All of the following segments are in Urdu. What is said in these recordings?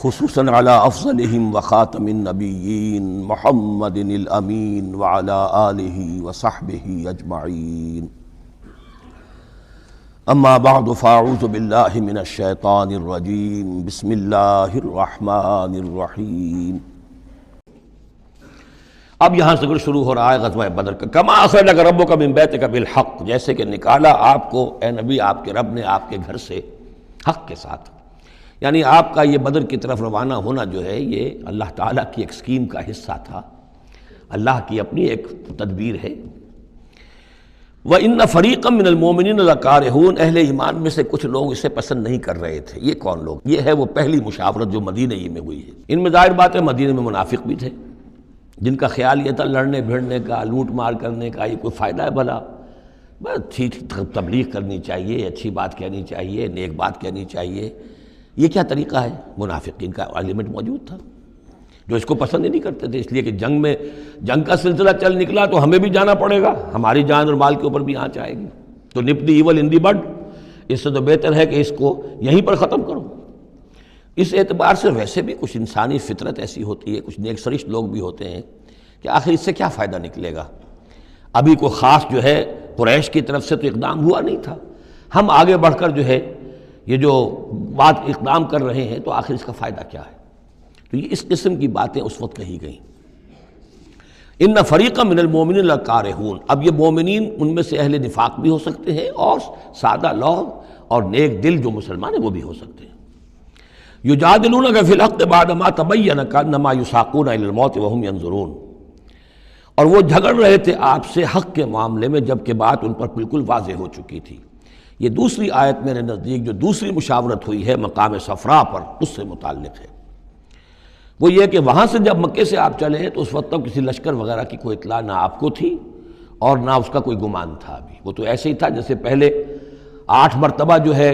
خصوصاً علی افضلہم وخاتم النبیین محمد الامین وعلی آلہ وصحبہ اجمعین اما بعد فاعوذ باللہ من الشیطان الرجیم بسم اللہ الرحمن الرحیم۔ اب یہاں سے شروع ہو رہا ہے غزوہ بدر کا۔ کما اخرجک ربک من بیتک بالحق، جیسے کہ نکالا آپ کو اے نبی آپ کے رب نے آپ کے گھر سے حق کے ساتھ، یعنی آپ کا یہ بدر کی طرف روانہ ہونا جو ہے یہ اللہ تعالیٰ کی ایک اسکیم کا حصہ تھا، اللہ کی اپنی ایک تدبیر ہے۔ وَإِنَّ فَرِيقًا مِّنَ الْمُؤْمِنِينَ لَكَارِهُونَ، اہل ایمان میں سے کچھ لوگ اسے پسند نہیں کر رہے تھے۔ یہ کون لوگ؟ یہ ہے وہ پہلی مشاورت جو مدینہ ہی میں ہوئی ہے۔ ان میں ظاہر بات ہے مدینہ میں منافق بھی تھے جن کا خیال یہ تھا لڑنے بھیڑنے کا، لوٹ مار کرنے کا یہ کوئی فائدہ ہے بھلا، بس ٹھیک تبلیغ کرنی چاہیے، اچھی بات کہنی چاہیے، نیک بات کہنی چاہیے، یہ کیا طریقہ ہے؟ منافقین کا ایلیمنٹ موجود تھا جو اس کو پسند ہی نہیں کرتے تھے، اس لیے کہ جنگ کا سلسلہ چل نکلا تو ہمیں بھی جانا پڑے گا، ہماری جان اور مال کے اوپر بھی آنچ آئے گی، تو نپ دی ایول ان دی بڈ، اس سے تو بہتر ہے کہ اس کو یہیں پر ختم کرو۔ اس اعتبار سے ویسے بھی کچھ انسانی فطرت ایسی ہوتی ہے، کچھ نیک سرشت لوگ بھی ہوتے ہیں کہ آخر اس سے کیا فائدہ نکلے گا، ابھی کوئی خاص جو ہے قریش کی طرف سے تو اقدام ہوا نہیں تھا، ہم آگے بڑھ کر جو ہے یہ جو بات اقدام کر رہے ہیں تو آخر اس کا فائدہ کیا ہے؟ تو یہ اس قسم کی باتیں اس وقت کہی گئیں۔ ان فریقا من المؤمنین لکارہون، اب یہ مومنین ان میں سے اہل نفاق بھی ہو سکتے ہیں اور سادہ لوگ اور نیک دل جو مسلمان ہیں وہ بھی ہو سکتے ہیں۔ یجادلونک فی الحق بعد ما تبین کانما یساقون الی الموت وہم ینظرون، اور وہ جھگڑ رہے تھے آپ سے حق کے معاملے میں جبکہ بات ان پر بالکل واضح ہو چکی تھی۔ یہ دوسری آیت میرے نزدیک جو دوسری مشاورت ہوئی ہے مقام صفرا پر، اس سے متعلق ہے۔ وہ یہ کہ وہاں سے جب مکے سے آپ چلے تو اس وقت تک کسی لشکر وغیرہ کی کوئی اطلاع نہ آپ کو تھی اور نہ اس کا کوئی گمان تھا ابھی، وہ تو ایسے ہی تھا جیسے پہلے 8 مرتبہ جو ہے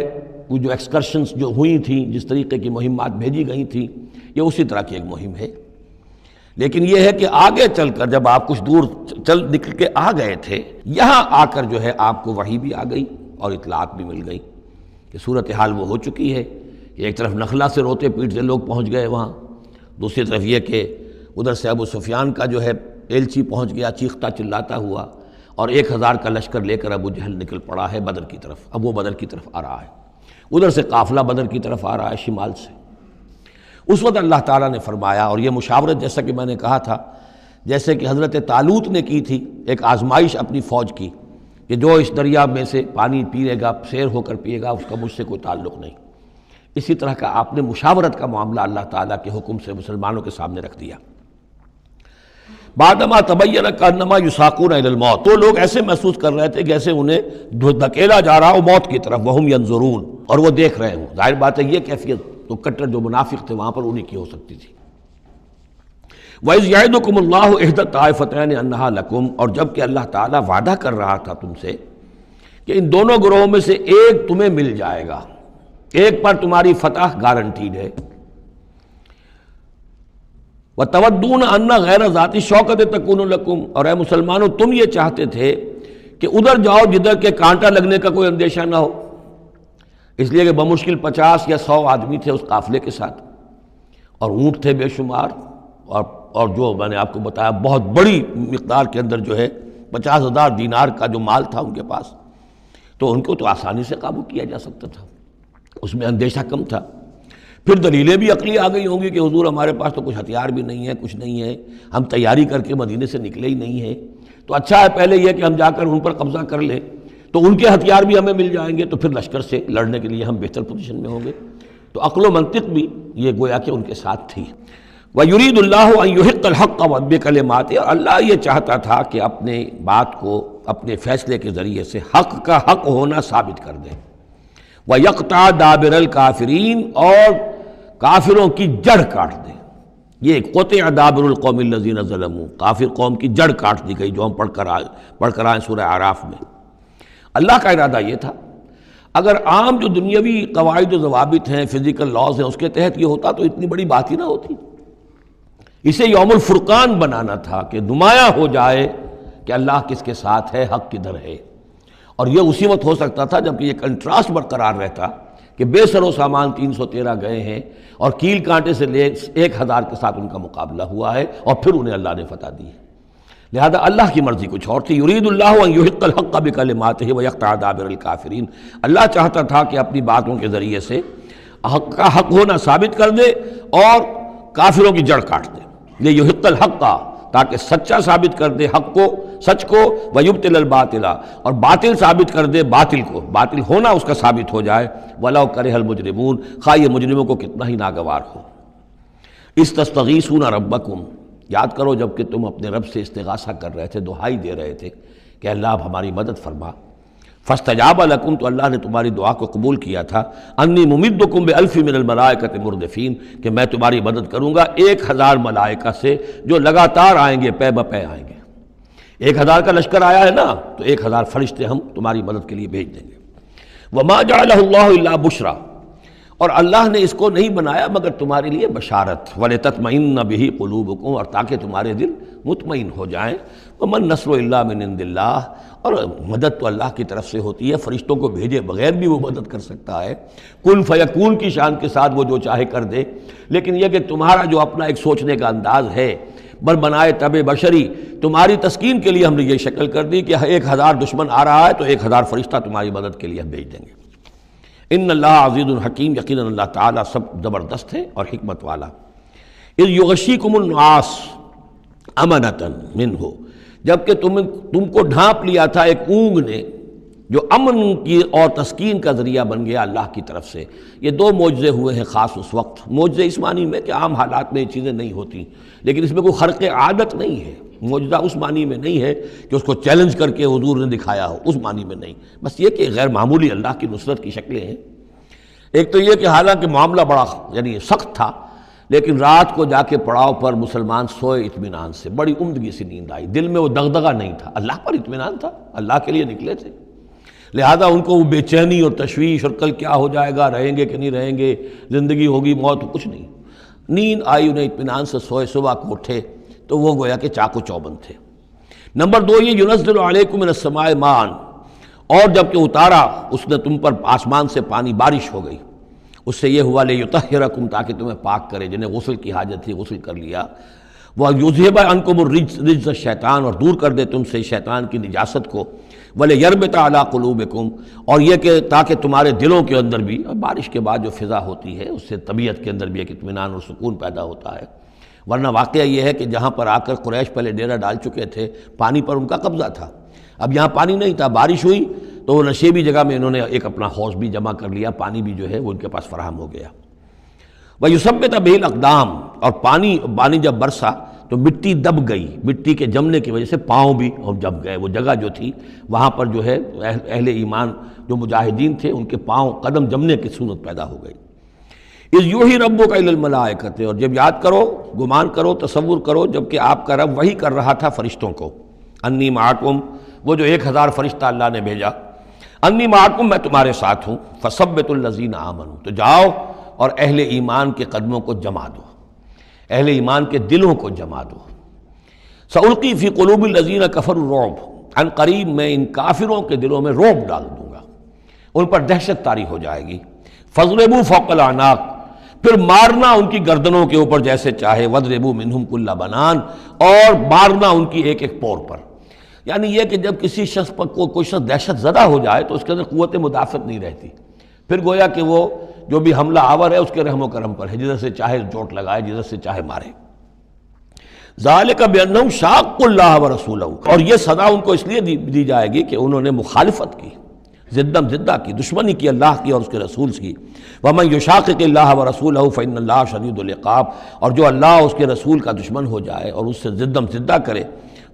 وہ جو ایکسکرشنز جو ہوئی تھیں، جس طریقے کی مہمات بھیجی گئی تھیں، یہ اسی طرح کی ایک مہم ہے۔ لیکن یہ ہے کہ آگے چل کر جب آپ کچھ دور چل نکل کے آ گئے تھے، یہاں آ کر جو ہے آپ کو وحی بھی آ گئی اور اطلاعات بھی مل گئی کہ صورتحال وہ ہو چکی ہے کہ ایک طرف نخلا سے روتے پیٹتے لوگ پہنچ گئے وہاں، دوسری طرف یہ کہ ادھر سے ابو سفیان کا جو ہے ایلچی پہنچ گیا چیختا چلاتا ہوا، اور 1000 کا لشکر لے کر ابو جہل نکل پڑا ہے بدر کی طرف، اب وہ بدر کی طرف آ رہا ہے، ادھر سے قافلہ بدر کی طرف آ رہا ہے شمال سے۔ اس وقت اللہ تعالیٰ نے فرمایا، اور یہ مشاورت جیسا کہ میں نے کہا تھا جیسے کہ حضرت طالوت نے کی تھی، ایک آزمائش اپنی فوج کی کہ جو اس دریا میں سے پانی پیے گا سیر ہو کر پیے گا اس کا مجھ سے کوئی تعلق نہیں، اسی طرح کا آپ نے مشاورت کا معاملہ اللہ تعالیٰ کے حکم سے مسلمانوں کے سامنے رکھ دیا۔ بعدما تبین کانما یساقون الی الموت، تو لوگ ایسے محسوس کر رہے تھے جیسے انہیں دھکیلا جا رہا ہو موت کی طرف، وہم ینظرون، اور وہ دیکھ رہے ہوں۔ ظاہر بات ہے یہ کیفیت تو کٹر جو منافق تھے وہاں پر انہی کی ہو سکتی تھی۔ وَإِذْ يَعِدُكُمُ اللَّهُ إِحْدَى الطَّائِفَتَيْنِ أَنَّهَا لَكُمْ، اور جب کہ اللہ تعالیٰ وعدہ کر رہا تھا تم سے کہ ان دونوں گروہوں میں سے ایک تمہیں مل جائے گا، ایک پر تمہاری فتح گارنٹیڈ ہے۔ وَتَوَدُّونَ أَنَّ غَيْرَ ذَاتِ الشَّوْكَةِ تَكُونُ لَكُمْ، اور اے مسلمانوں تم یہ چاہتے تھے کہ ادھر جاؤ جدھر کے کانٹا لگنے کا کوئی اندیشہ نہ ہو، اس لیے کہ بمشکل 50 یا 100 آدمی تھے اس قافلے کے ساتھ، اور اونٹ تھے بے شمار، اور جو میں نے آپ کو بتایا بہت بڑی مقدار کے اندر جو ہے 50,000 دینار کا جو مال تھا ان کے پاس، تو ان کو تو آسانی سے قابو کیا جا سکتا تھا، اس میں اندیشہ کم تھا۔ پھر دلیلیں بھی عقلی آ گئی ہوں گی کہ حضور ہمارے پاس تو کچھ ہتھیار بھی نہیں ہے، کچھ نہیں ہے، ہم تیاری کر کے مدینے سے نکلے ہی نہیں ہیں، تو اچھا ہے پہلے یہ کہ ہم جا کر ان پر قبضہ کر لیں تو ان کے ہتھیار بھی ہمیں مل جائیں گے، تو پھر لشکر سے لڑنے کے لیے ہم بہتر پوزیشن میں ہوں گے۔ تو عقل و منطق بھی یہ گویا کہ ان کے ساتھ تھی۔ وَيُرِيدُ اللَّهُ أَن يُحِقَّ الْحَقَّ بِكَلِمَاتِهِ، اور اللہ یہ چاہتا تھا کہ اپنے بات کو اپنے فیصلے کے ذریعے سے حق کا حق ہونا ثابت کر دے۔ وَيَقْطَعَ دَابِرَ الْكَافِرِينَ، اور کافروں کی جڑ کاٹ دے۔ یہ قُطِعَ دَابِرُ الْقَوْمِ الَّذِينَ ظَلَمُوا، کافر قوم کی جڑ کاٹ دی گئی، جو ہم پڑھ کر آئے سورہ اعراف میں۔ اللہ کا ارادہ یہ تھا، اگر عام جو دنیاوی قواعد و ضوابط ہیں، فزیکل لاز ہیں، اس کے تحت یہ ہوتا تو اتنی بڑی بات ہی نہ ہوتی۔ اسے یوم الفرقان بنانا تھا کہ نمایاں ہو جائے کہ اللہ کس کے ساتھ ہے، حق کدھر ہے، اور یہ اسی وقت ہو سکتا تھا جب کہ یہ کنٹراسٹ برقرار رہتا کہ بے سر و سامان 313 گئے ہیں اور کیل کانٹے سے لے 1000 کے ساتھ ان کا مقابلہ ہوا ہے، اور پھر انہیں اللہ نے فتح دی ہے۔ لہذا اللہ کی مرضی کچھ اور تھی۔ یرید اللہ ان یحق الحق بکلماتہ ویقطع دابر الکافرین، اللہ چاہتا تھا کہ اپنی باتوں کے ذریعے سے حق کا حق ہونا ثابت کر دے اور کافروں کی جڑ کاٹ دے۔ یہ یحق الحق کا، تاکہ سچا ثابت کر دے حق کو، سچ کو، ویبطل الباطل، اور باطل ثابت کر دے باطل کو، باطل ہونا اس کا ثابت ہو جائے۔ ولو کرہ المجرمون، خواہ یہ مجرموں کو کتنا ہی ناگوار ہو۔ استستغیثون ربکم، یاد کرو جب کہ تم اپنے رب سے استغاثہ کر رہے تھے، دعائی دے رہے تھے کہ اللہ اب ہماری مدد فرما۔ فاستجاب لکم، تو اللہ نے تمہاری دعا کو قبول کیا تھا۔ انی ممدکم بألف من الملائکۃ مردفین، کہ میں تمہاری مدد کروں گا 1000 ملائکہ سے جو لگاتار آئیں گے، پے بپے آئیں گے۔ 1000 کا لشکر آیا ہے نا، تو 1000 فرشتے ہم تمہاری مدد کے لیے بھیج دیں گے۔ وما جعلہ اللہ الا بشرا، اور اللہ نے اس کو نہیں بنایا مگر تمہارے لیے بشارت، وَلِتَطْمَئِنَّ بِهِ قُلُوبُكُمْ، اور تاکہ تمہارے دل مطمئن ہو جائیں۔ وَمَن نَّصْرُ إِلَّا مِنْ عِندِ اللَّهِ، اور مدد تو اللہ کی طرف سے ہوتی ہے، فرشتوں کو بھیجے بغیر بھی وہ مدد کر سکتا ہے۔ کن فیکون کی شان کے ساتھ وہ جو چاہے کر دے، لیکن یہ کہ تمہارا جو اپنا ایک سوچنے کا انداز ہے بر بنائے طب بشری، تمہاری تسکین کے لیے ہم نے یہ شکل کر دی کہ 1000 دشمن آ رہا ہے تو 1000 فرشتہ تمہاری مدد کے لیے ہم بھیج دیں گے۔ ان اللہ عزیز الحکیم، یقیناً اللہ تعالیٰ سب زبردست ہے اور حکمت والا۔ اذ یغشیکم النعاس امنۃ منہ، جبکہ تم کو ڈھانپ لیا تھا ایک اونگ نے جو امن کی اور تسکین کا ذریعہ بن گیا اللہ کی طرف سے۔ یہ 2 معجزے ہوئے ہیں خاص اس وقت، معجزے اس معنی میں کہ عام حالات میں یہ چیزیں نہیں ہوتی، لیکن اس میں کوئی خرق عادت نہیں ہے۔ معجزہ اس معنی میں نہیں ہے کہ اس کو چیلنج کر کے حضور نے دکھایا ہو، اس معنی میں نہیں، بس یہ کہ غیر معمولی اللہ کی نصرت کی شکلیں ہیں۔ ایک تو یہ کہ حالانکہ معاملہ بڑا یعنی سخت تھا، لیکن رات کو جا کے پڑاؤ پر مسلمان سوئے اطمینان سے، بڑی عمدگی سے نیند آئی، دل میں وہ دغدغہ نہیں تھا، اللہ پر اطمینان تھا، اللہ کے لیے نکلے تھے۔ لہذا ان کو وہ بے چینی اور تشویش اور کل کیا ہو جائے گا، رہیں گے کہ نہیں رہیں گے، زندگی ہوگی موت، کچھ نہیں، نیند آئی انہیں، اطمینان سے سوئے۔ صبح کو اٹھے تو وہ گویا کہ چاق و چوبند تھے۔ نمبر 2 یہ ینزل علیکم من السماء ماء، اور جب کہ اتارا اس نے تم پر آسمان سے پانی، بارش ہو گئی، اس سے یہ ہوا لیطہرکم، تاکہ تمہیں پاک کرے، جنہیں غسل کی حاجت تھی غسل کر لیا۔ وَیُذْهِبَ عَنْکُمُ الرِّجْسَ الشیطان، اور دور کر دے تم سے شیطان کی نجاست کو۔ وَلِیَرْبِطَ عَلَىٰ قُلُوبِکُمْ، اور یہ کہ تاکہ تمہارے دلوں کے اندر بھی، بارش کے بعد جو فضا ہوتی ہے اس سے طبیعت کے اندر بھی ایک اطمینان اور سکون پیدا ہوتا ہے۔ ورنہ واقعہ یہ ہے کہ جہاں پر آ کر قریش پہلے ڈیرہ ڈال چکے تھے، پانی پر ان کا قبضہ تھا، اب یہاں پانی نہیں تھا، بارش ہوئی تو وہ نشیبی جگہ میں انہوں نے ایک اپنا حوض بھی جمع کر لیا، پانی بھی جو ہے وہ ان کے پاس فراہم ہو گیا۔ وَيُثَبِّتَ بِهِ الْأَقْدَامَ، اور پانی جب برسا تو مٹی دب گئی، مٹی کے جمنے کی وجہ سے پاؤں بھی جب گئے، وہ جگہ جو تھی وہاں پر جو ہے اہل ایمان جو مجاہدین تھے ان کے پاؤں قدم جمنے کی صورت پیدا ہو گئی۔ اذ یوحی ربک الی الملائکۃ، اور جب یاد کرو، گمان کرو، تصور کرو، جب کہ آپ کا رب وحی کر رہا تھا فرشتوں کو، انی معکم، وہ جو 1000 فرشتہ اللہ نے بھیجا، انی معکم، میں تمہارے ساتھ ہوں، فثبتوا الذین آمنوا، تو جاؤ اور اہل ایمان کے قدموں کو جما دو، اہل ایمان کے دلوں کو جما دو۔ سألقی فی قلوب الذین کفروا الرعب، عن قریب میں ان کافروں کے دلوں میں رعب ڈال دوں گا، ان پر دہشت طاری ہو جائے گی۔ فاضربوا فوق الاعناق، پھر مارنا ان کی گردنوں کے اوپر جیسے چاہے، واضربوا منہم کل بنان، اور مارنا ان کی ایک ایک پور پر۔ یعنی یہ کہ جب کسی شخص پر کوئی شخص دہشت زدہ ہو جائے تو اس کے اندر قوت مدافعت نہیں رہتی، پھر گویا کہ وہ جو بھی حملہ آور ہے اس کے رحم و کرم پر ہے، جدھر سے چاہے چوٹ لگائے، جدھر سے چاہے مارے۔ ذالک بانہم شاقوا اللہ ورسولہ، اور یہ سزا ان کو اس لیے دی جائے گی کہ انہوں نے مخالفت کی، زدم زدہ کی، دشمنی کی اللہ کی اور اس کے رسول کی۔ ومن یشاقق اللہ ورسولہ فإن اللہ شدید العقاب، اور جو اللہ اور اس کے رسول کا دشمن ہو جائے اور اس سے زدم زدہ کرے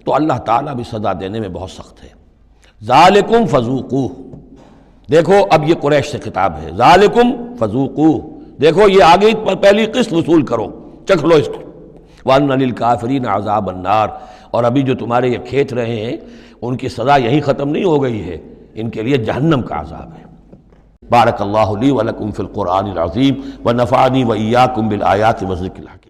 تو اللہ تعالیٰ بھی سزا دینے میں بہت سخت ہے۔ ذالکم فذوقوہ، دیکھو اب یہ قریش سے خطاب ہے، ذالکم فذوقوہ، دیکھو یہ آگے پہلی قسط وصول کرو، چکھ لو اس کو۔ وَأَنَّ لِلْكَافِرِينَ عَذَابَ النَّارِ، اور ابھی جو تمہارے یہ کھیت رہے ہیں ان کی سزا یہی ختم نہیں ہو گئی ہے، ان کے لیے جہنم کا عذاب ہے۔ بارک اللہ لی ولکم فی القرآن العظیم ونفعنی وإیاکم بالآیات والذکر الحکیم۔